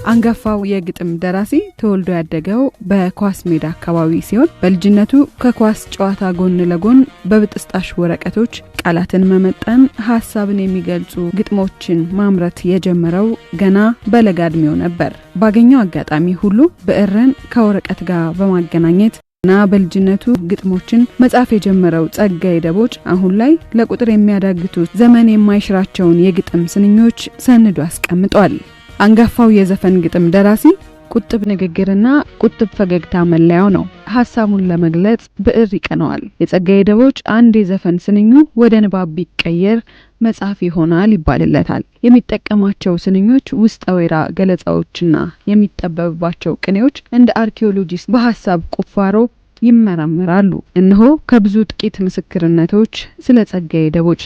አንጋፋው የግጥም ደራሲ ተወልዶ ያደገው በኳስ ሜዳ አካባቢ ሲሆን በልጅነቱ ከኳስ ጨዋታ ጎን ለጎን በብጥስጣሽ ወረቀቶች ቃላትን መመጠን ሐሳብን የሚገልጹ ግጥሞችን ማምረት የጀመረው ገና በለጋ ዕድሜው ነበር። ባገኘው አጋጣሚ ሁሉ ብዕርን ከወረቀት ጋር በማገናኘት እና በልጅነቱ ግጥሞችን መጻፍ የጀመረው ጸጋዬ ደቦጭ አሁን ላይ ለቁጥር የሚያዳግቱ ዘመን የማይሽራቸውን የግጥም ስንኞች ሰንዶ አስቀምጧል። አንጋፋው የዘፈን ግጥም ደራሲ ቁጥብ ንግግርና ቁጥብ ፈገግታ መለያው ነው። ሐሳቡን ለመግለጽ ብዕር ይቀነዋል። የጸጋዬ ደቦጭ አንድ የዘፈን ስንኙ ወደ ንባብ ቢቀየር መጽሐፍ ይሆናል ይባልለታል። የሚጠቀማቸው ስንኞች ውስጠ ወይራ ገለጻዎችና የሚጠበብባቸው ቅኔዎች እንደ አርኪኦሎጂስት በሐሳብ ቁፋሮ ይመረምራሉ። እነሆ ከብዙ ጥቂት ምስክርነቶች ስለ ጸጋዬ ደቦጭ።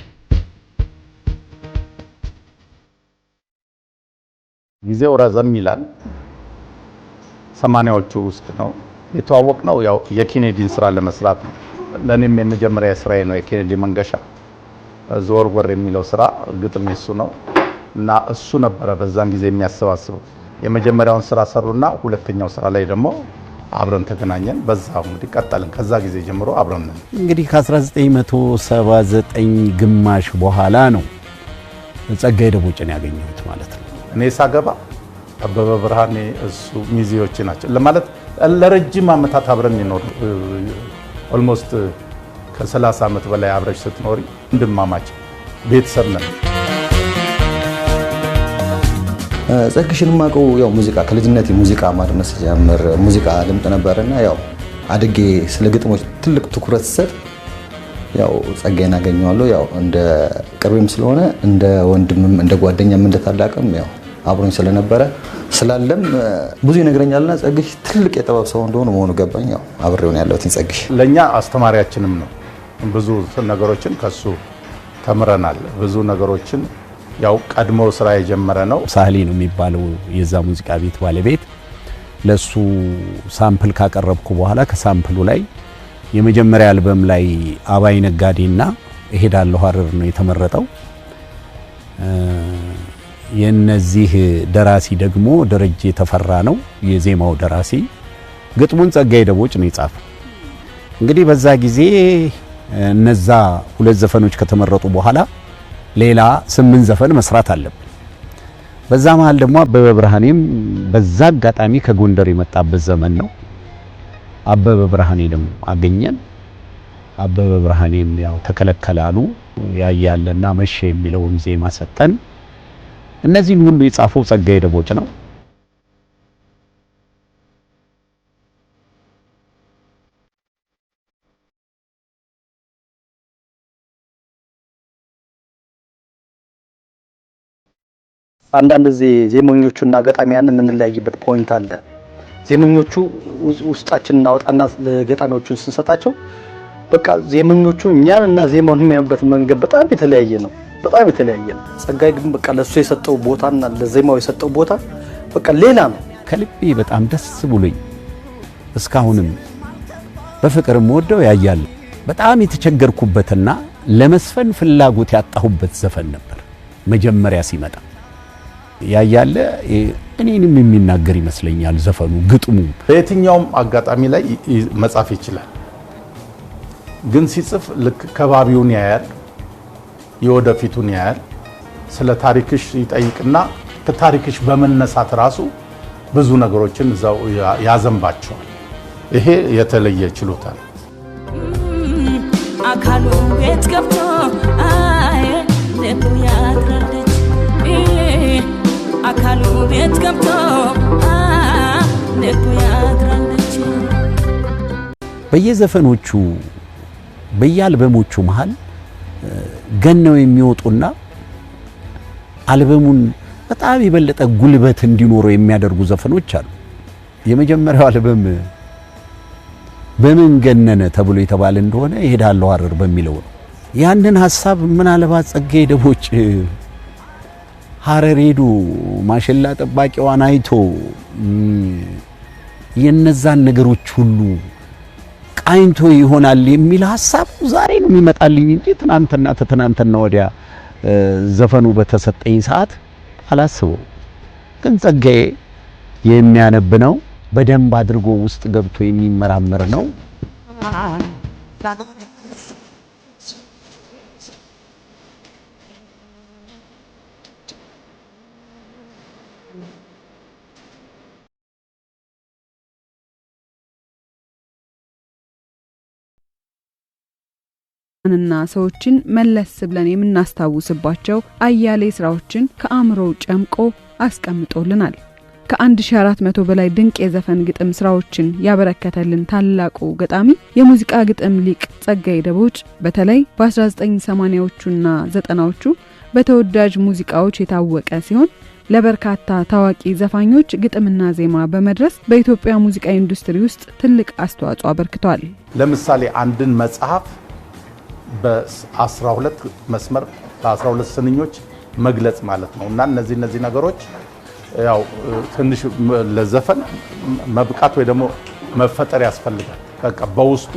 ጊዜው ረዘም ይላል። 80ዎቹ ውስጥ ነው የተዋወቅነው። ያው የኬኔዲን ስራ ለመስራት ነው። ለኔም የመጀመሪያ ስራዬ ነው የኬኔዲ መንገሻ ዘወርወር የሚለው ስራ ግጥም እሱ ነው እና እሱ ነበረ በዛን ጊዜ የሚያሰባስበው። የመጀመሪያውን ስራ ሰሩና ሁለተኛው ስራ ላይ ደግሞ አብረን ተገናኘን። በዛው እንግዲህ ቀጠልን። ከዛ ጊዜ ጀምሮ አብረን ነን። እንግዲህ ከ1979 ግማሽ በኋላ ነው ጸጋዬ ደቦጭን ያገኘሁት ማለት ነው። እኔ ሳገባ አበበ ብርሃኔ እሱ ሚዜዎች ናቸው ለማለት ለረጅም አመታት አብረን ይኖር ኦልሞስት ከ30 አመት በላይ አብረሽ ስትኖሪ እንድማማች ቤተሰብ ነን። ጸግሽን ማቀው ያው ሙዚቃ ከልጅነቴ ሙዚቃ ማድመጥ ጀመር። ሙዚቃ ልምጥ ነበርና ያው አድጌ ስለ ግጥሞች ትልቅ ትኩረት ሰጥ ያው ጸጋዬን አገኘዋለሁ። ያው እንደ ቅርብም ስለሆነ እንደ ወንድምም እንደ ጓደኛም እንደ ታላቅም ያው አብሮኝ ስለነበረ ስላለም ብዙ ይነግረኛልና ጸግሽ ትልቅ የጥበብ ሰው እንደሆነ መሆኑ ገባኝ። ያው አብሬው ነው ያለሁት። ጸግሽ ለኛ አስተማሪያችንም ነው። ብዙ ነገሮችን ከሱ ተምረናል። ብዙ ነገሮችን ያው ቀድሞ ስራ የጀመረ ነው። ሳህሊ ነው የሚባለው የዛ ሙዚቃ ቤት ባለቤት። ለሱ ሳምፕል ካቀረብኩ በኋላ ከሳምፕሉ ላይ የመጀመሪያ አልበም ላይ አባይ ነጋዴና እሄዳለሁ ሐረር ነው የተመረጠው። የነዚህ ደራሲ ደግሞ ደረጀ ተፈራ ነው የዜማው ደራሲ። ግጥሙን ጸጋዬ ደቦጭ ነው የጻፈው። እንግዲህ በዛ ጊዜ እነዛ ሁለት ዘፈኖች ከተመረጡ በኋላ ሌላ 8 ዘፈን መስራት አለብን። በዛ መሃል ደግሞ አበበ ብርሃኔም በዛ አጋጣሚ ከጎንደር የመጣበት ዘመን ነው። አበበ ብርሃኔ ደግሞ አገኘን። አበበ ብርሃኔም ያው ተከለከላሉ። ያያለና መሸ የሚለውን ዜማ ሰጠን። እነዚህን ሁሉ የጻፈው ጸጋዬ ደቦጭ ነው። አንዳንድ ዜመኞቹና ገጣሚያን የምንለያይበት ፖይንት አለ። ዜመኞቹ ውስጣችን እናወጣና ለገጣሚዎቹን ስንሰጣቸው በቃ ዜመኞቹ እኛንና ዜማውን የሚያዩበት መንገድ በጣም የተለያየ ነው። በጣም የተለያየ ነው። ጸጋዬ ግን በቃ ለሱ የሰጠው ቦታና ለዜማው የሰጠው ቦታ በቃ ሌላ ነው። ከልቤ በጣም ደስ ብሎኝ እስካሁንም በፍቅርም ወደው ያያል። በጣም የተቸገርኩበትና ለመስፈን ፍላጎት ያጣሁበት ዘፈን ነበር መጀመሪያ ሲመጣ። ያያለ እኔንም የሚናገር ይመስለኛል ዘፈኑ ግጥሙ። በየትኛውም አጋጣሚ ላይ መጻፍ ይችላል። ግን ሲጽፍ ልክ ከባቢውን ያያል፣ የወደፊቱን ያያል። ስለ ታሪክሽ ይጠይቅና ከታሪክሽ በመነሳት ራሱ ብዙ ነገሮችን እዛው ያዘንባቸዋል። ይሄ የተለየ ችሎታ ነው። አካሉ ቤት ገብቶ አይ ልቡ ያድራለች። አካሉ ቤት ገብቶ ልቡ ያድራለች። በየዘፈኖቹ በየአልበሞቹ መሃል ገነው የሚወጡና አልበሙን በጣም የበለጠ ጉልበት እንዲኖረው የሚያደርጉ ዘፈኖች አሉ። የመጀመሪያው አልበም በምን ገነነ ተብሎ የተባለ እንደሆነ እሄዳለሁ ሐረር በሚለው ነው። ያንን ሐሳብ ምናልባት ጸጋዬ ደቦጭ ሐረር ሄዶ ማሽላ ጠባቂዋን አይቶ የነዛን ነገሮች ሁሉ ቃኝቶ ይሆናል የሚል ሐሳብ ዛሬ ነው የሚመጣልኝ እንጂ ትናንትና ወዲያ ዘፈኑ በተሰጠኝ ሰዓት አላስበው። ግን ጸጋዬ የሚያነብ ነው። በደንብ አድርጎ ውስጥ ገብቶ የሚመራመር ነው። እና ሰዎችን መለስ ብለን የምናስታውስባቸው አያሌ ስራዎችን ከአእምሮ ጨምቆ አስቀምጦልናል። ከ1400 በላይ ድንቅ የዘፈን ግጥም ስራዎችን ያበረከተልን ታላቁ ገጣሚ የሙዚቃ ግጥም ሊቅ ጸጋዬ ደቦጭ በተለይ በ1980ዎቹና 90ዎቹ በተወዳጅ ሙዚቃዎች የታወቀ ሲሆን ለበርካታ ታዋቂ ዘፋኞች ግጥምና ዜማ በመድረስ በኢትዮጵያ ሙዚቃ ኢንዱስትሪ ውስጥ ትልቅ አስተዋጽኦ አበርክቷል። ለምሳሌ አንድን መጽሐፍ በ12 መስመር በ12 ስንኞች መግለጽ ማለት ነው እና እነዚህ ነገሮች ያው ትንሽ ለዘፈን መብቃት ወይ ደግሞ መፈጠር ያስፈልጋል። በቃ በውስጡ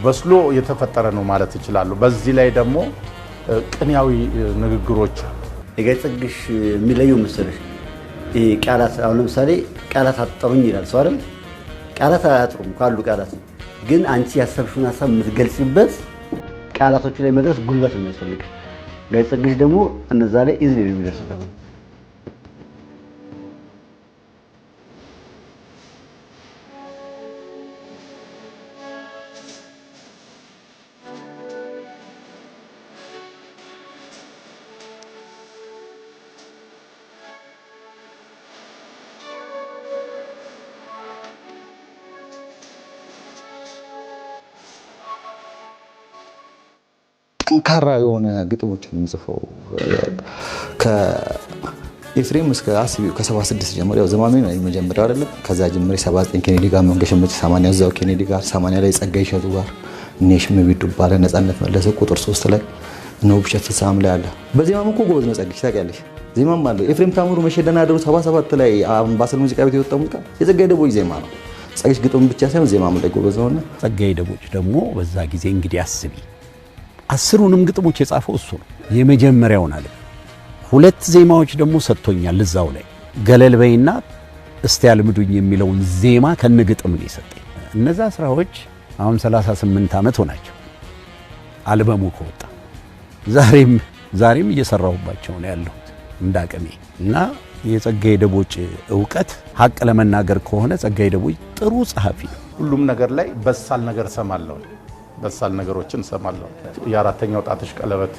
በስሎ የተፈጠረ ነው ማለት ይችላሉ። በዚህ ላይ ደግሞ ቅኔያዊ ንግግሮች የጋይ ጽግሽ የሚለየው መሰለሽ ይሄ ቃላት አሁን ለምሳሌ ቃላት አጠሩኝ ይላል ሰው አይደል? ቃላት አያጥሩም ካሉ ቃላት ግን አንቺ ያሰብሽውን ሐሳብ የምትገልጽበት ቃላቶቹ ላይ መድረስ ጉልበት ነው የሚያስፈልግ። ጋይ ጽግሽ ደግሞ እነዛ ላይ ኢዚ ነው የሚደርስበት። ጠንካራ የሆነ ግጥሞችን የምጽፈው ከኤፍሬም እስከ አስቢው ከ76 ጀምሮ ያው ዘማሜ ነው የመጀመሪያው አይደለም። ከዛ ጀምሮ 79 ኬኔዲ ጋር መንገሸመች 80 እዛው ኬኔዲ ጋር 80 ላይ ጸጋዬ እሸቱ ጋር እኔሽም ቢዱ ባለ ነፃነት መለሰ ቁጥር 3 ላይ ነው ብቻ ፍሳም ላይ አለ። በዜማም እኮ ጎበዝ ነው ጸጋዬ ታውቂያለሽ። ዜማም አለ። ኤፍሬም ታምሩ መሸደና ደሩ 77 ላይ አምባሰል ሙዚቃ ቤት የወጣው ሙዚቃ የጸጋዬ ደቦጭ ዜማ ነው። ጸጋዬ ግጥም ብቻ ሳይሆን ዜማም ላይ ጎበዝ ነውና ጸጋዬ ደቦጭ ደግሞ በዛ ጊዜ እንግዲህ አስቢ 10ሩንም ግጥሞች የጻፈው እሱ ነው። የመጀመሪያውን አለ 2 ዜማዎች ደግሞ ሰጥቶኛል እዛው ላይ ገለል በይና እስቲ ያልምዱኝ የሚለውን ዜማ ከነግጥም ነው የሰጠኝ። እነዛ ስራዎች አሁን 38 ዓመት ሆናቸው አልበሙ ከወጣ ዛሬም እየሰራሁባቸው ነው ያለሁት እንዳቀሜ እና የጸጋዬ ደቦጭ ዕውቀት ሀቅ ለመናገር ከሆነ ጸጋዬ ደቦጭ ጥሩ ጸሐፊ ነው። ሁሉም ነገር ላይ በሳል ነገር ሰማለሁ። በሳል ነገሮችን ሰማለሁ። የአራተኛው ጣትሽ ቀለበት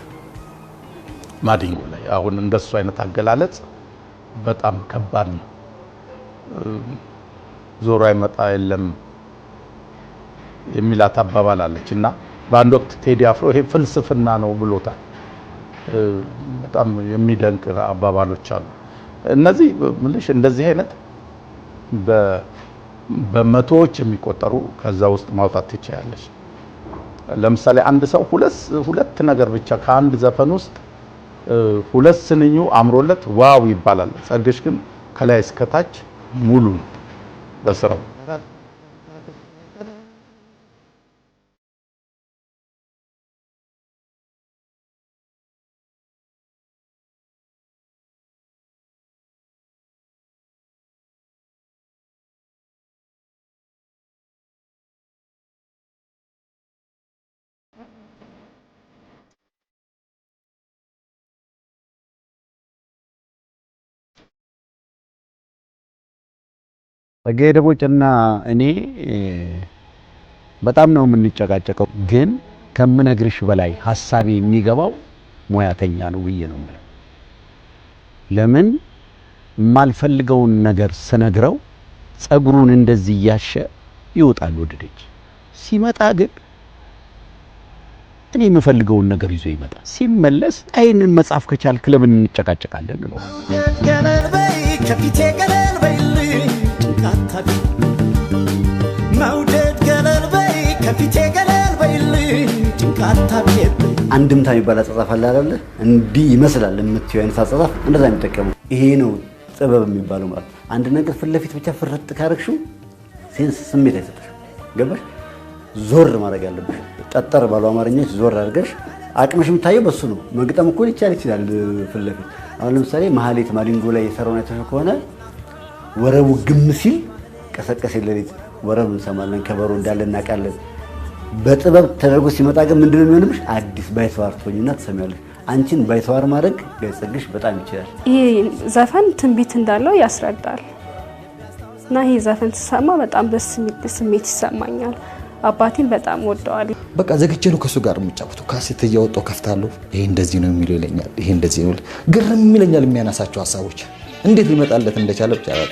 ማዲንጎ ላይ አሁን እንደሱ አይነት አገላለጽ በጣም ከባድ ነው። ዞሮ አይመጣ የለም የሚላት አባባል አለች እና በአንድ ወቅት ቴዲ አፍሮ ይሄ ፍልስፍና ነው ብሎታል። በጣም የሚደንቅ አባባሎች አሉ። እነዚህ ምንሽ እንደዚህ አይነት በመቶዎች የሚቆጠሩ ከዛ ውስጥ ማውጣት ትችያለሽ። ለምሳሌ አንድ ሰው ሁለት ነገር ብቻ ከአንድ ዘፈን ውስጥ 2 ስንኙ አምሮለት ዋው ይባላል። ጸግሽ ግን ከላይ እስከ ታች ሙሉ በስራው ጸጋዬ ደቦጭና እኔ በጣም ነው የምንጨቃጨቀው፣ ግን ከምነግርሽ በላይ ሐሳቤ የሚገባው ሙያተኛ ነው ብዬ ነው ማለት። ለምን የማልፈልገውን ነገር ስነግረው ጸጉሩን እንደዚህ ያሸ ይወጣል ወደ ደጅ ሲመጣ ግን እኔ የምፈልገውን ነገር ይዞ ይመጣል። ሲመለስ አይንን መጻፍ ከቻልክ ለምን እንጨቃጨቃለን ነው። ገለል በይ ከፊቴ ገለል በይልኝ ጭንቃታቢ መውደድ ገለል በይ ከፊቴ ገለል በይልኝ ጭንቃታቢ አንድምታ የሚባል አጻጻፍ አለ አይደል? እንዲህ ይመስላል የምትይው አይነት አጻጻፍ እንደዛ የሚጠቀሙ ይሄ ነው ጥበብ የሚባለው ማለት። አንድ ነገር ፊት ለፊት ብቻ ፍርጥ ካረግሽው ሴንስ ስሜት አይሰጥሽም። ገባሽ? ዞር ማድረግ ያለብሽ ጠጠር ባለው አማርኛች ዞር አድርገሽ አቅምሽ የምታየው በሱ ነው። መግጠም እኮ ሊቻል ይችላል ፊት ለፊት። አሁን ለምሳሌ መሀሌት ማዲንጎ ላይ የሰራውን አይተሽ ከሆነ ወረቡ ግም ሲል ቀሰቀሰ ለሊት ወረብ እንሰማለን ከበሮ እንዳለ እናውቃለን በጥበብ ተደርጎ ሲመጣ ግን ምንድነው የሚሆንብሽ አዲስ ባይተዋር ትሆኝና ትሰሚያለሽ አንቺን ባይተዋር ማድረግ ጋይጸግሽ በጣም ይችላል ይሄ ዘፈን ትንቢት እንዳለው ያስረዳል እና ይሄ ዘፈን ሲሰማ በጣም ደስ የሚል ስሜት ይሰማኛል አባቴን በጣም ወደዋለሁ በቃ ዘግቼ ነው ከሱ ጋር የምጫወተው ካሴት እያወጣው ከፍታለሁ ይሄ እንደዚህ ነው የሚለው ይለኛል ይሄ እንደዚህ ነው ግርም ይለኛል የሚያነሳቸው ሐሳቦች እንዴት ሊመጣለት እንደቻለ ብቻ ያለው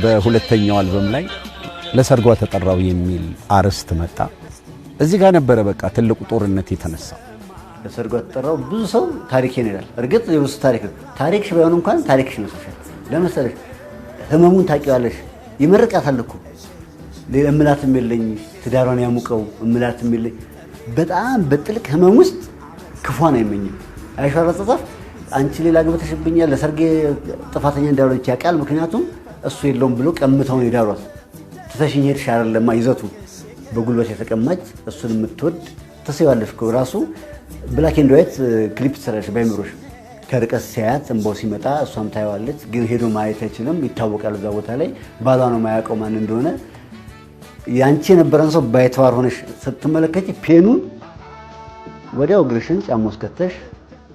በሁለተኛው አልበም ላይ ለሰርጓ ተጠራው የሚል አርዕስት መጣ እዚህ ጋር ነበረ በቃ ትልቁ ጦርነት የተነሳ ለሰርጓ ተጠራው ብዙ ሰው ታሪኬን ይላል እርግጥ የብዙ ታሪክሽ ባይሆን እንኳን ታሪክሽ ነው ሰፈር ለምሳሌ ህመሙን ታውቂዋለሽ ይመርቃታል እኮ ሌላ እምላትም የለኝ ትዳሯን ያሙቀው እምላትም የለኝ በጣም በጥልቅ ህመም ውስጥ ክፉን አይመኝም አይሻራ ተጻፍ አንቺ ሌላ ግብተሽብኛል ለሰርጌ ጥፋተኛ እንዳልሆነች ያውቃል ምክንያቱም እሱ የለውም ብሎ ቀምተው ይዳሯት ተተሽኝ ሄድሽ አይደለማ ይዘቱ በጉልበት የተቀማጭ እሱን የምትወድ ተሰያለሽ እኮ ራሱ ብላክ ኤንድ ዋይት ክሊፕ ተሰራሽ ባይምሮሽ ከርቀት ሲያያት እንቦ ሲመጣ እሷም ታየዋለች ግን ሄዶ ማየት አይችልም ይታወቃል እዛ ቦታ ላይ ባሏ ነው ማያውቀው ማን እንደሆነ ያንቺ የነበረን ሰው ባይተዋር ሆነሽ ስትመለከቺ ፔኑን ወዲያው ግርሽን ጫሞስ ከተሽ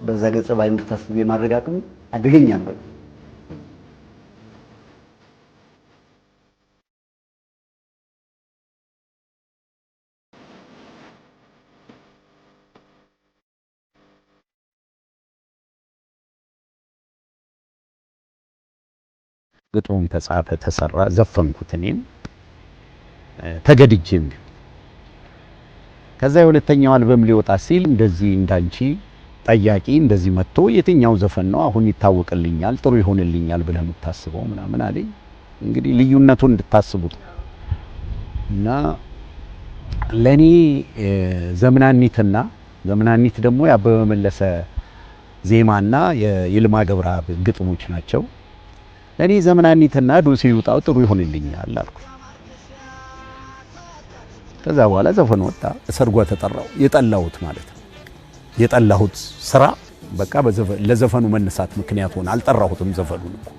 በዛ ገጽ ባይ እንድታስቢ ማረጋግም አደገኛ ነው ግጥሙም ተጻፈ ተሰራ ዘፈንኩት እኔም ተገድጄም ከዛ የሁለተኛው አልበም ሊወጣ ሲል እንደዚህ እንዳንቺ ጠያቂ እንደዚህ መጥቶ የትኛው ዘፈን ነው አሁን ይታወቅልኛል ጥሩ ይሆንልኛል ብለህ የምታስበው ምናምን አለኝ እንግዲህ ልዩነቱን እንድታስቡት እና ለኔ ዘመናኒት ደግሞ ያበበ መለሰ ዜማና የይልማ ገብረአብ ግጥሞች ናቸው ለኔ ዘመናኒትና ዶሴ ይውጣው ጥሩ ይሆንልኛል አልኩ ከዛ በኋላ ዘፈን ወጣ ሰርጓ ተጠራው የጠላሁት ማለት ነው የጠላሁት ስራ በቃ ለዘፈኑ መነሳት ምክንያት ሆነ አልጠራሁትም ዘፈኑን እኮ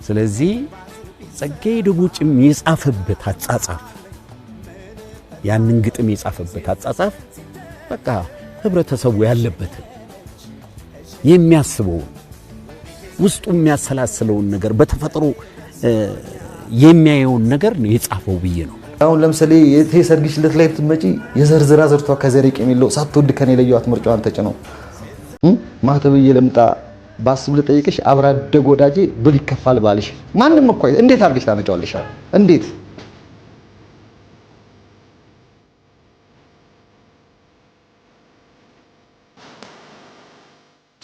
ስለዚህ ጸጋዬ ደቦጭም የጻፈበት አጻጻፍ ያንን ግጥም የጻፈበት አጻጻፍ በቃ ህብረተሰቡ ያለበት የሚያስበው ውስጡ የሚያሰላስለውን ነገር በተፈጥሮ የሚያየውን ነገር ነው የጻፈው ብዬ ነው አሁን ለምሳሌ የሰርግሽ ዕለት ላይ ብትመጪ የዘርዝራ ዘርቷ ከዘሪቅ የሚለው ሳትወድ ከኔ ለየዋት ምርጫዋን ተጭነው ማተብዬ ለምጣ ባስብ ለጠይቅሽ አብራደ ጎዳጄ ብል ይከፋል ባልሽ ማንንም እኮ እንዴት አርግሽ ታመጫዋለሽ እንዴት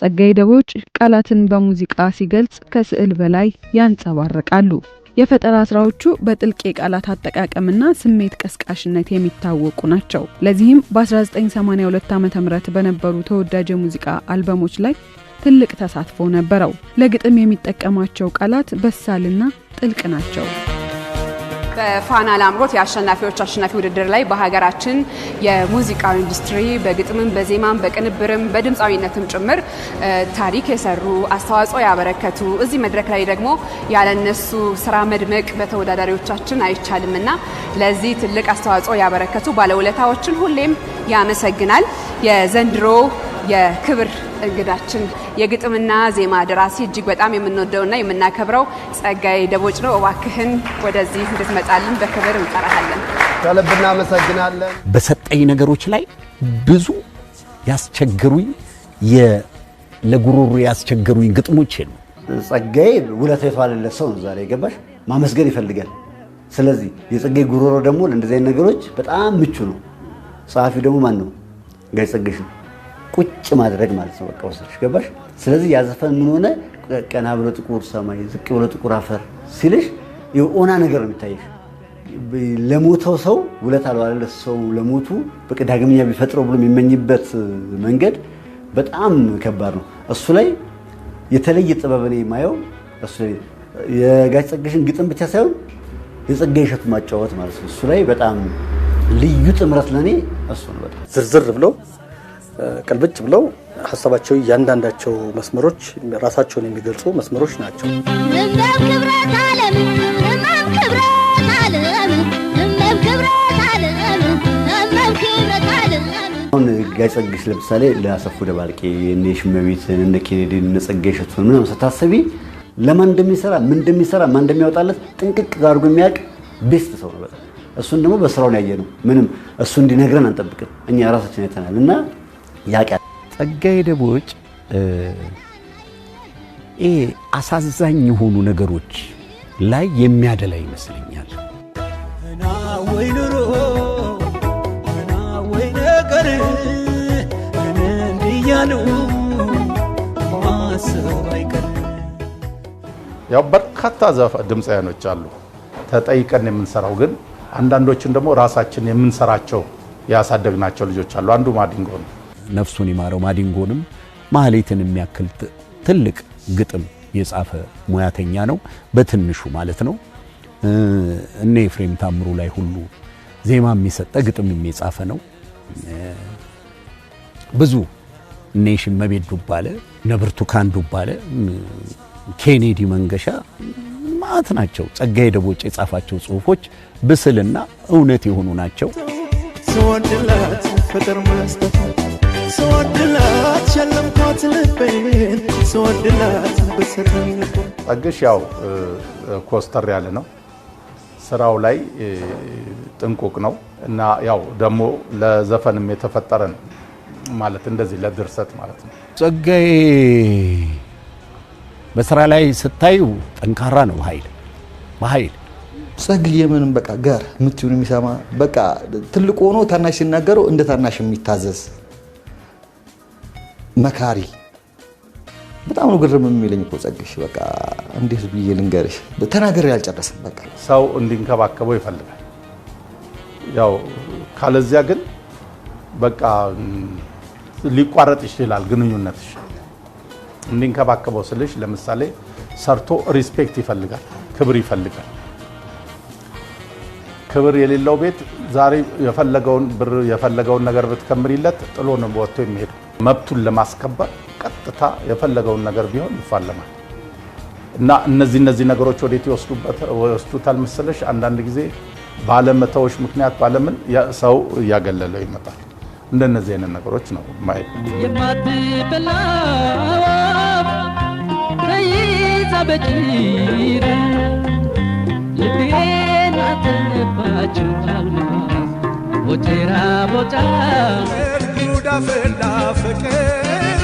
ጸጋዬ ደቦጭ ቃላትን በሙዚቃ ሲገልጽ ከስዕል በላይ ያንጸባርቃሉ የፈጠራ ስራዎቹ በጥልቅ የቃላት አጠቃቀምና ስሜት ቀስቃሽነት የሚታወቁ ናቸው ለዚህም በ1982 ዓ.ም በነበሩ ተወዳጅ ሙዚቃ አልበሞች ላይ ትልቅ ተሳትፎ ነበረው ለግጥም የሚጠቀማቸው ቃላት በሳልና ጥልቅ ናቸው በፋና ላምሮት የአሸናፊዎች አሸናፊ ውድድር ላይ በሀገራችን የሙዚቃው ኢንዱስትሪ በግጥምም በዜማም በቅንብርም በድምጻዊነትም ጭምር ታሪክ የሰሩ አስተዋጽኦ ያበረከቱ እዚህ መድረክ ላይ ደግሞ ያለነሱ ስራ መድመቅ በተወዳዳሪዎቻችን አይቻልምና ለዚህ ትልቅ አስተዋጽኦ ያበረከቱ ባለውለታዎችን ሁሌም ያመሰግናል የዘንድሮ የክብር እንግዳችን የግጥምና ዜማ ደራሲ እጅግ በጣም የምንወደውና የምናከብረው ጸጋዬ ደቦጭ ነው እባክህን ወደዚህ እንድትመጣልን በክብር እንጠራሃለን ከልብ እናመሰግናለን በሰጠኝ ነገሮች ላይ ብዙ ያስቸገሩኝ ለጉሮሮ ያስቸገሩኝ ግጥሞች ነው ጸጋዬ ውለታ የተዋለለት ሰው ነው ዛሬ ገባሽ ማመስገን ይፈልጋል ስለዚህ የጸጋዬ ጉሮሮ ደግሞ ለእንደዚህ አይነት ነገሮች በጣም ምቹ ነው ጸሐፊው ደግሞ ማን ነው ጋይ ጸጋዬ ቁጭ ማድረግ ማለት ነው በቃ ወሰድሽ ገባሽ ስለዚህ ያዘፈን ምን ሆነ ቀና ብሎ ጥቁር ሰማይ ዝቅ ብሎ ጥቁር አፈር ሲልሽ የኦና ነገር ነው የሚታየሽ ለሞተው ሰው ውለታ አልዋለለት ሰው ለሞቱ በቃ ዳግመኛ ቢፈጥረው ብሎ የሚመኝበት መንገድ በጣም ከባድ ነው እሱ ላይ የተለየ ጥበብ ነው የማየው እሱ የጋሽ ጸጋዬን ግጥም ብቻ ሳይሆን የጸጋዬ እሸቱ ማጫወት ማለት ነው። እሱ ላይ በጣም ልዩ ጥምረት ለኔ እሱ ነው። በጣም ዝርዝር ብለው ቀልብጭ ብለው ሐሳባቸው እያንዳንዳቸው መስመሮች ራሳቸውን የሚገልጹ መስመሮች ናቸው። አሁን ጋሽ ጸጋዬ ለምሳሌ ለአሰፉ ደባልቄ እነ ሽመቤትን እነ ኬኔዲን እነ ጸጋዬ እሸቱን ምናምን ስታስቢ ለማን እንደሚሰራ ምን እንደሚሰራ ማን እንደሚያወጣለት ጥንቅቅ አድርጎ የሚያውቅ ቤስት ሰው ነው። በጣም እሱን ደግሞ በስራው ላይ ያየነው ምንም እሱ እንዲነግረን አንጠብቅም፣ እኛ ራሳችን አይተናል እና ያውቃል። ጸጋዬ ደቦጭ አሳዛኝ የሆኑ ነገሮች ላይ የሚያደላ ይመስለኛል። እና ወይ ኑሮ እና ወይ ነገር እንዲያሉ ማሰብ አይቀር። ያው በርካታ ድምፃውያኖች አሉ ተጠይቀን የምንሰራው፣ ግን አንዳንዶችን ደግሞ ራሳችን የምንሰራቸው ያሳደግናቸው ልጆች አሉ። አንዱ ማዲንጎ ነው። ነፍሱን ይማረው። ማዲንጎንም ማህሌትን የሚያክል ትልቅ ግጥም የጻፈ ሙያተኛ ነው፣ በትንሹ ማለት ነው። እነ ኤፍሬም ታምሩ ላይ ሁሉ ዜማ የሚሰጠ ግጥም የጻፈ ነው። ብዙ እነ ሽመቤት ዱባለ፣ እነ ብርቱካን ዱባለ፣ ኬኔዲ መንገሻ ማት ናቸው። ጸጋዬ ደቦጭ የጻፋቸው ጽሁፎች ብስልና እውነት የሆኑ ናቸው። ስወድላት ፍቅር መስጠት ስወድላት ሸለምኳት ልቤን ስወድላት በሰጠኝ ልቦ። ጸግሽ ያው ኮስተር ያለ ነው፣ ስራው ላይ ጥንቁቅ ነው እና ያው ደግሞ ለዘፈንም የተፈጠረ ነው ማለት እንደዚህ ለድርሰት ማለት ነው። ጸጋዬ በስራ ላይ ስታዩ ጠንካራ ነው። በኃይል ጸግዬ ምንም በቃ ጋር ምትዩን የሚሰማ በቃ ትልቅ ሆኖ ታናሽ ሲናገረው እንደ ታናሽ የሚታዘዝ መካሪ በጣም ነው ግርም የሚለኝ እኮ ጸግሽ። በቃ እንዴት ብዬ ልንገርሽ፣ ተናገር ያልጨረሰም በቃ ሰው እንዲንከባከበው ይፈልጋል። ያው ካለዚያ ግን በቃ ሊቋረጥ ይችላል ግንኙነትሽ። እንዲንከባከበው ስልሽ ለምሳሌ ሰርቶ ሪስፔክት ይፈልጋል፣ ክብር ይፈልጋል። ክብር የሌለው ቤት ዛሬ የፈለገውን ብር የፈለገውን ነገር ብትከምሪለት ጥሎ ነው ወጥቶ የሚሄድ። መብቱን ለማስከበር ቀጥታ የፈለገውን ነገር ቢሆን ይፋለማል። እና እነዚህ ነገሮች ወዴት ይወስዱታል መሰለሽ? አንዳንድ ጊዜ ባለመተዎች ምክንያት ባለምን ሰው እያገለለው ይመጣል። እንደነዚህ አይነት ነገሮች ነው ማየት የማትበላ ተይዛ በጅራ ልቤን አተነባችው አልማዝ ቦቴራ ቦጫ ጉዳ ፈላ ፍቅር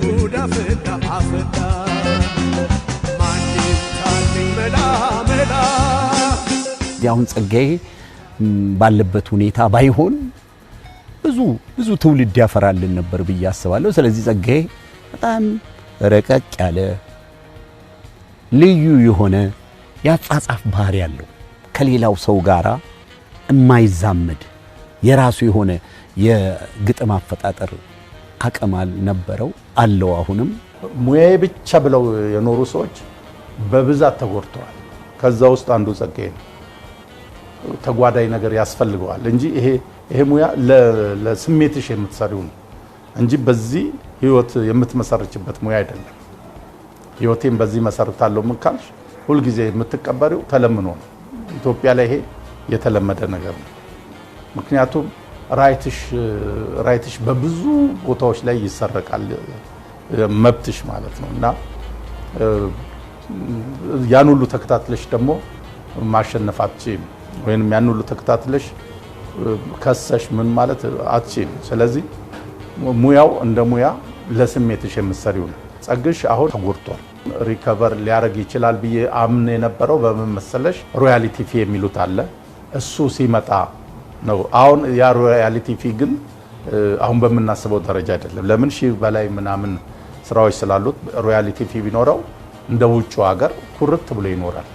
ጉዳ ፈላ አፈላ ማንም ታልኝ መላ መላ። አሁን ጸጋዬ ባለበት ሁኔታ ባይሆን ብዙ ትውልድ ያፈራልን ነበር ብዬ አስባለሁ። ስለዚህ ጸጋዬ በጣም ረቀቅ ያለ ልዩ የሆነ ያጻጻፍ ባህሪ ያለው ከሌላው ሰው ጋራ የማይዛመድ የራሱ የሆነ የግጥም አፈጣጠር አቅም ነበረው አለው። አሁንም ሙያዬ ብቻ ብለው የኖሩ ሰዎች በብዛት ተጎድተዋል። ከዛ ውስጥ አንዱ ጸጋዬ ነው። ተጓዳኝ ነገር ያስፈልገዋል እንጂ ይሄ ሙያ ለስሜትሽ የምትሰሪው ነው እንጂ በዚህ ህይወት የምትመሰርችበት ሙያ አይደለም። ህይወቴን በዚህ መሰርታለሁ ምን ካልሽ ሁልጊዜ የምትቀበሪው ተለምኖ ነው። ኢትዮጵያ ላይ ይሄ የተለመደ ነገር ነው። ምክንያቱም ራይትሽ በብዙ ቦታዎች ላይ ይሰረቃል፣ መብትሽ ማለት ነው። እና ያን ሁሉ ተከታትለሽ ደግሞ ማሸነፍ አትችይም፣ ወይንም ያን ሁሉ ተከታትለሽ ከሰሽ ምን ማለት አትችይም። ስለዚህ ሙያው እንደ ሙያ ለስሜትሽ የምትሰሪው ነው። ጸግሽ አሁን ተጎድቷል። ሪከቨር ሊያደርግ ይችላል ብዬ አምን የነበረው በምን መሰለሽ? ሮያሊቲ ፊ የሚሉት አለ። እሱ ሲመጣ ነው። አሁን ያ ሮያሊቲ ፊ ግን አሁን በምናስበው ደረጃ አይደለም። ለምን ሺህ በላይ ምናምን ስራዎች ስላሉት ሮያሊቲ ፊ ቢኖረው እንደ ውጭ ሀገር ኩርት ብሎ ይኖራል።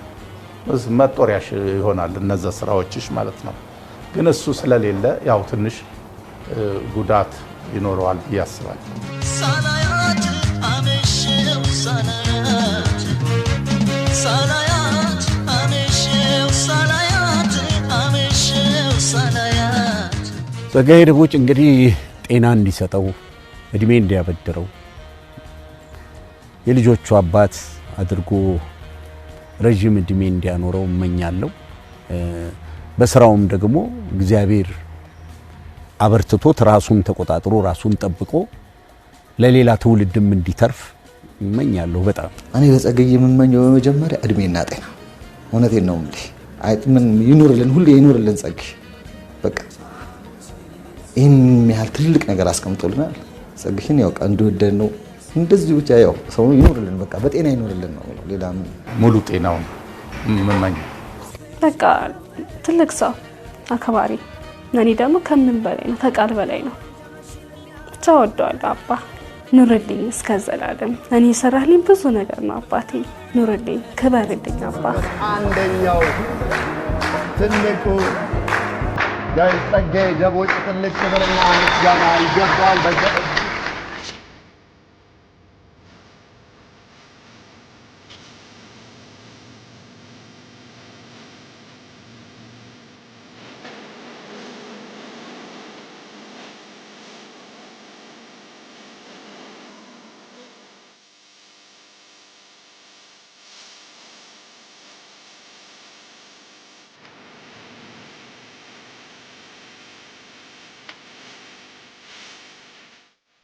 መጦሪያሽ ይሆናል እነዛ ስራዎችሽ ማለት ነው። ግን እሱ ስለሌለ ያው ትንሽ ጉዳት ይኖረዋል ብዬ አስባለሁ። ጸጋዬ ደቦጭ እንግዲህ ጤና እንዲሰጠው እድሜ እንዲያበድረው የልጆቹ አባት አድርጎ ረጅም እድሜ እንዲያኖረው እመኛለሁ። በስራውም ደግሞ እግዚአብሔር አበርትቶት ራሱን ተቆጣጥሮ ራሱን ጠብቆ ለሌላ ትውልድም እንዲተርፍ እመኛለሁ። በጣም እኔ ለጸጋዬ የምመኘው በመጀመሪያ እድሜና ጤና፣ እውነቴን ነው እንዴ ምን ይኖርልን፣ ሁሌ ይኖርልን ጸጋዬ። በቃ ይህን ያህል ትልቅ ነገር አስቀምጦልናል። ጸጋዬን ያው እንደወደድ ነው እንደዚህ ብቻ ያው ሰው ይኖርልን፣ በቃ በጤና ይኖርልን ነው። ሌላ ሙሉ ጤናውን የምመኘው በቃ ትልቅ ሰው አክባሪ፣ እኔ ደግሞ ከምን በላይ ነው ከቃል በላይ ነው። ብቻ ወደዋለሁ አባ ኑርልኝ እስከ ዘላለም። እኔ የሰራልኝ ብዙ ነገር ነው አባቴ። ኑርልኝ ክበርልኝ አባ። አንደኛው ትልቁ ጸጋዬ ደቦጭ ትልቅ ክብርና ምስጋና ይገባዋል።